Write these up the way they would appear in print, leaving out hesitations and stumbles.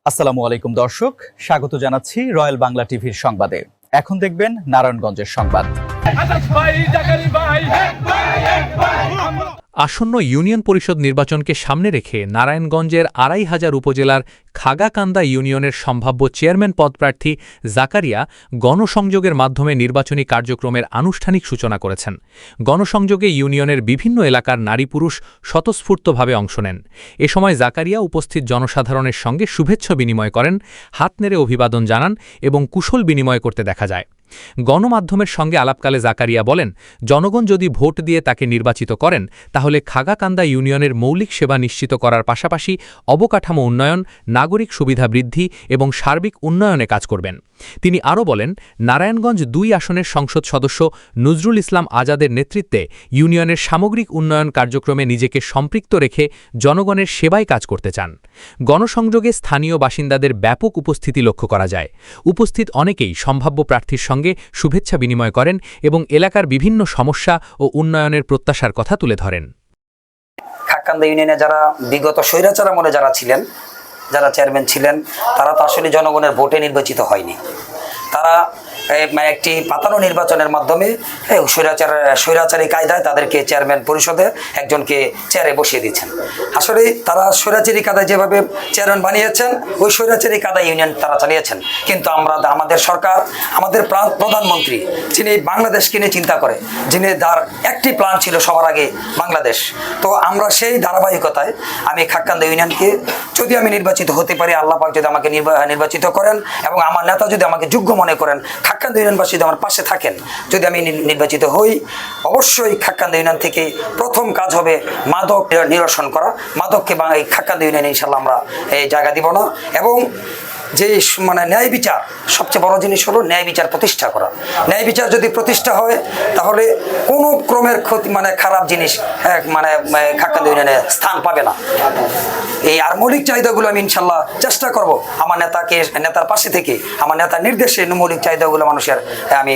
আসসালামু আলাইকুম দর্শক, স্বাগত জানাচ্ছি রয়্যাল বাংলা টিভির সংবাদে। এখন দেখবেন নারায়ণগঞ্জের সংবাদ। আসন্ন ইউনিয়ন পরিষদ নির্বাচনকে সামনে রেখে নারায়ণগঞ্জের ২৫০০ উপজেলার খাগাকান্দা ইউনিয়নের সম্ভাব্য চেয়ারম্যান পদপ্রার্থী জাকারিয়া গণসংযোগের মাধ্যমে নির্বাচনী কার্যক্রমের আনুষ্ঠানিক সূচনা করেছেন। গণসংযোগে ইউনিয়নের বিভিন্ন এলাকার নারী পুরুষ স্বতঃস্ফূর্তভাবে অংশ নেন। এ সময় জাকারিয়া উপস্থিত জনসাধারণের সঙ্গে শুভেচ্ছা বিনিময় করেন, হাত নেড়ে অভিবাদন জানান এবং কুশল বিনিময় করতে দেখা যায়। গণমাধ্যমের সঙ্গে আলাপকালে জাকারিয়া বলেন, জনগণ যদি ভোট দিয়ে তাকে নির্বাচিত করেন তাহলে খাগাকান্দা ইউনিয়নের মৌলিক সেবা নিশ্চিত করার পাশাপাশি অবকাঠামো উন্নয়ন, নাগরিক সুবিধা বৃদ্ধি এবং সার্বিক উন্নয়নে কাজ করবেন। তিনি আরও বলেন, নারায়ণগঞ্জ ২ আসনের সংসদ সদস্য নজরুল ইসলাম আজাদের নেতৃত্বে ইউনিয়নের সামগ্রিক উন্নয়ন কার্যক্রমে নিজেকে সম্পৃক্ত রেখে জনগণের সেবায় কাজ করতে চান। গণসংযোগে স্থানীয় বাসিন্দাদের ব্যাপক উপস্থিতি লক্ষ্য করা যায়। উপস্থিত অনেকেই সম্ভাব্য প্রার্থীর সঙ্গে শুভেচ্ছা বিনিময় করেন এবং এলাকার বিভিন্ন সমস্যা ও উন্নয়নের প্রত্যাশার কথা তুলে ধরেন। খাগাকান্দা ইউনিয়নে যারা বিগত স্বৈরাচার আমলে যারা চেয়ারম্যান ছিলেন, তারা তো আসলে জনগণের ভোটে নির্বাচিত হয়নি। তারা একটি পাতানো নির্বাচনের মাধ্যমে স্বৈরাচারী কায়দায় তাদেরকে চেয়ারম্যান পরিষদে একজনকে চেয়ারে বসিয়ে দিচ্ছেন। আসলে তারা স্বৈরাচারী কায়দায় যেভাবে চেয়ারম্যান বানিয়েছেন, ওই স্বৈরাচারী কায়দায় ইউনিয়ন তারা চালিয়েছেন। কিন্তু আমাদের সরকার, আমাদের প্রধানমন্ত্রী, যিনি বাংলাদেশকে নিয়ে চিন্তা করে, যিনি তার একটি প্ল্যান ছিল সবার আগে বাংলাদেশ। তো আমরা সেই ধারাবাহিকতায় আমি খাগাকান্দা ইউনিয়নকে, যদি আমি নির্বাচিত হতে পারি, আল্লাহ পাক যদি আমাকে নির্বাচিত করেন এবং আমার নেতা যদি আমাকে যোগ্য মনে করেন, খাগাকান্দা ইউনিয়নবাসী যদি আমার পাশে থাকেন, যদি আমি নির্বাচিত হই, অবশ্যই খাগাকান্দা ইউনিয়ন থেকে প্রথম কাজ হবে মাদক নিরসন করা। মাদককে এই খাগাকান্দা ইউনিয়নে ইনশাল্লাহ আমরা এই জায়গা দিব না। এবং যে ন্যায় বিচার, সবচেয়ে বড় জিনিস হলো ন্যায় বিচার প্রতিষ্ঠা করা। ন্যায় বিচার যদি প্রতিষ্ঠা হয়, তাহলে কোনো ক্রমের খারাপ জিনিস খাগাকান্দা ইউনিয়নে স্থান পাবে না। এই আর মৌলিক চাহিদাগুলো আমি ইনশাল্লাহ চেষ্টা করব আমার নেতার পাশে থেকে, আমার নেতার নির্দেশে মৌলিক চাহিদাগুলো মানুষের আমি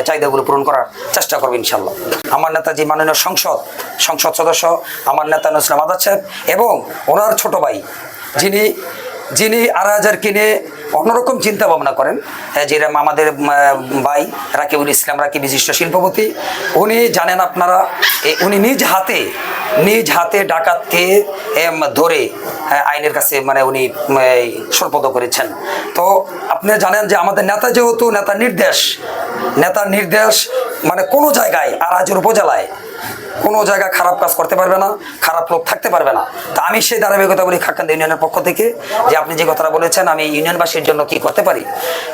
চাহিদাগুলো পূরণ করার চেষ্টা করবো ইনশাল্লাহ। আমার নেতা যে মাননীয় সংসদ সদস্য আমার নেতা নজরুল ইসলাম আজাদ সাহেব এবং ওনার ছোট ভাই, যিনি ২৫০০ কিনে অন্যরকম চিন্তা ভাবনা করেন, যেরকম আমাদের ভাই রাকিবুল ইসলাম, রাকিব বিশিষ্ট শিল্পপতি, উনি জানেন আপনারা, উনি নিজ হাতে ডাকাতকে ধরে আইনের কাছে উনি সোপর্দ করেছেন। তো আপনি জানেন যে আমাদের নেতা, যেহেতু নেতার নির্দেশ কোনো জায়গায়, ২৫০০ উপজেলায় কোনো জায়গায় খারাপ কাজ করতে পারবে না, খারাপ লোক থাকতে পারবে না। তা আমি সেই ধারাবাহিকতা বলি খাগাকান্দা ইউনিয়নের পক্ষ থেকে, যে আপনি যে কথাটা বলেছেন আমি ইউনিয়নবাসীর জন্য কি করতে পারি।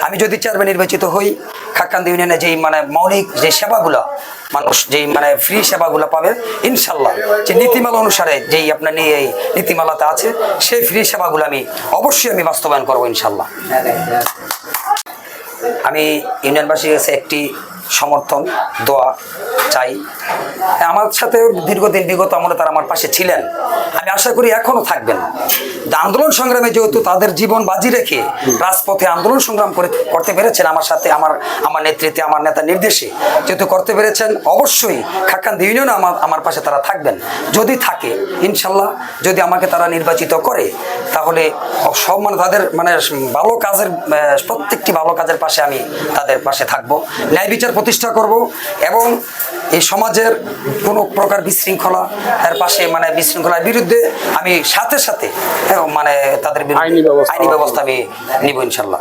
আমি যদি চেয়ারম্যান নির্বাচিত হই, খাগাকান্দা ইউনিয়নে যেই মৌলিক যে সেবাগুলো মানুষ যেই ফ্রি সেবাগুলো পাবে, ইনশাল্লাহ যে নীতিমালা অনুসারে যেই আপনার এই নীতিমালাতে আছে, সেই ফ্রি সেবাগুলো আমি অবশ্যই বাস্তবায়ন করবো ইনশাল্লাহ। আমি ইউনিয়নবাসীর কাছে একটি সমর্থন, দোয়া চাই। আমার সাথে দীর্ঘদিন বিগত আমলে তারা আমার পাশে ছিলেন, আমি আশা করি এখনো থাকবেন। আন্দোলন সংগ্রামে যেহেতু তাদের জীবন বাজি রেখে রাজপথে আন্দোলন সংগ্রাম করতে পেরেছেন, আমার সাথে আমার নেতৃত্বে, আমার নেতার নির্দেশে যেহেতু করতে পেরেছেন, অবশ্যই খাগাকান্দা ইউনিয়নে আমার পাশে তারা থাকবেন। যদি থাকে ইনশাল্লাহ, যদি আমাকে তারা নির্বাচিত করে, তাহলে সব তাদের ভালো কাজের, প্রত্যেকটি ভালো কাজের পাশে আমি তাদের পাশে থাকবো, ন্যায় বিচার প্রতিষ্ঠা করব এবং এই সমাজের কোনো প্রকার বিশৃঙ্খলা এর পাশে বিশৃঙ্খলার বিরুদ্ধে আমি সাথে তাদের আইনি ব্যবস্থা আমি নিব ইনশাল্লাহ।